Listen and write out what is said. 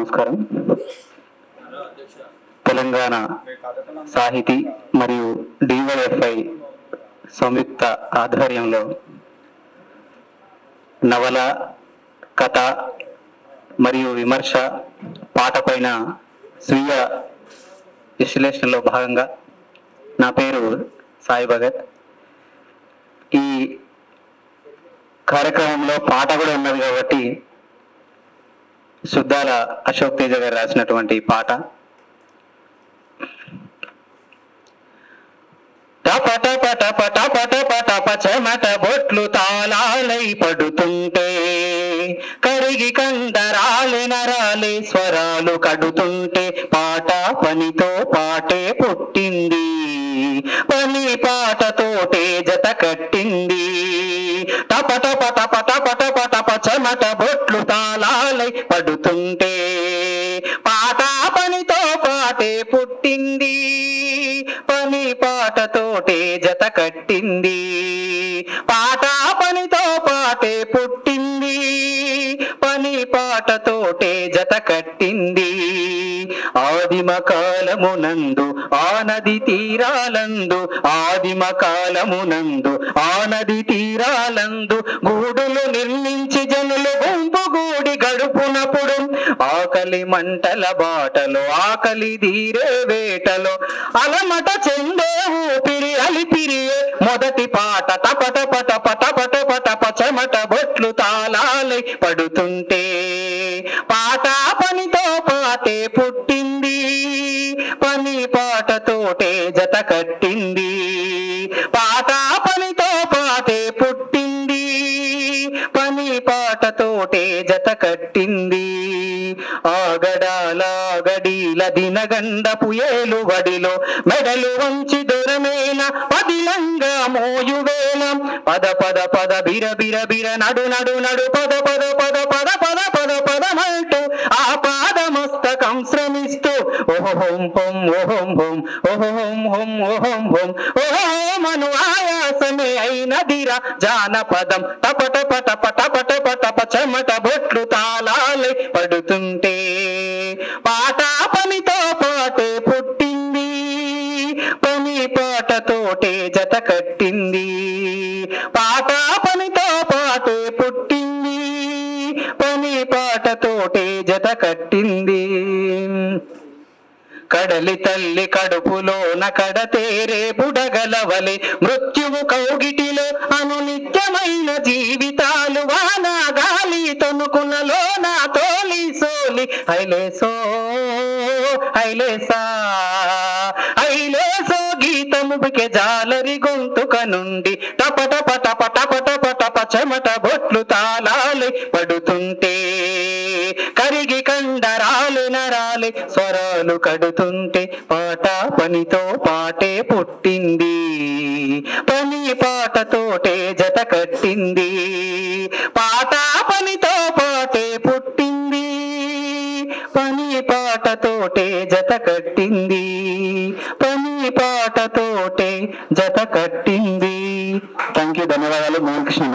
నమస్కారం. తెలంగాణ సాహితీ మరియు డివైఎఫ్ఐ సంయుక్త ఆధ్వర్యంలో నవల, కథ మరియు విమర్శ పాట పైన స్వీయ విశ్లేషణలో భాగంగా నా పేరు సాయి భగత్. ఈ కార్యక్రమంలో పాట కూడా ఉన్నది కాబట్టి సుద్దాల అశోక్ తేజ గారు రాసినటువంటి పాట. చెమట బొట్లు తాళాలై పడుతుంటే కరిగి కండరాలి నరాలి స్వరాలు కడుతుంటే పాట పనితో పాటే పుట్టింది, పని పాటతోటే జత కట్టింది. టపట పట పట పట పట చెమట బొట్లు తాళాలై పడుతుంటే పాట పనితో పాటే పుట్టింది, పని పాటతోటే జత కట్టింది. పాట పనితో పాటే పుట్టింది, పని పాటతోటే జత కట్టింది. ఆదిమ కాలమునందు ఆనది తీరాలందు, ఆదిమ కాలమునందు ఆనది తీరాలందు గూడులు నిర్మించి జనులు గుంపు గూడి గడుపునప్పుడు ఆకలి మంటల బాటలో ఆకలి తీరే వేటలో అలమట చెందే ఊపిరి అలిపిరియే మొదటి పాట. టపట పట పట పట పట చెమట బొట్లు తాళాలై పడుతుంటే పాట పనితో పాటే పుట్టింది, పని పాటతోటే జత కట్టింది. పాట పనితో పాటే పుట్టింది, పని పాటతోటే జత కట్టింది. ఆగడాల గడీల దినగండపు ఏలువడిలో మెడలు వంచి దొరమేన పదిలంగా మోయువేల పద పద పద బిర బిర బిర నడు నడు నడు పద పద పద పద పద పద పదమంటూ ఆ పాదమస్తకం శ్రమిస్తూ ఓహోం హోం ఓహోం హోం ఓహోం హోం ఓహోం హోం ఓహోమను ఆయాసమే అయినదిరా జానపదం. టపట పట పట పట పట చెమట బొట్లు తాళాలై పడుతుంటే పాట పనితో పాటే పుట్టింది, పని పాటతోటే జత కట్టింది. పాట పనితో పాటే పుట్టింది, పని పాటతోటే జత కట్టింది. కడలి తల్లి కడుపులోన కడతేరే బుడగలవలే మృత్యువు కౌగిటిలో అను నిత్యమైన జీవితాలు వాన గాలి తొనుకునలో నా తోలి సోలి ఐలేసో ఐలేసా ఐలేసో గీతముకే జాలరి గొంతుక నుండి టపట పట పట పట పట చెమట బొట్లు తాళాలై పడుతుంటే కరిగి కండరాలు నరాలి స్వరాలు కడుతుంటే పాట పనితో పాటే పుట్టింది, పని పాటతోటే జత కట్టింది. పాట పనితో పాటే పుట్టింది, పని పాటతోటే జత కట్టింది, పని పాటతోటే జత కట్టింది. థ్యాంక్ యూ, ధన్యవాదాలు. మోహన్ కృష్ణ.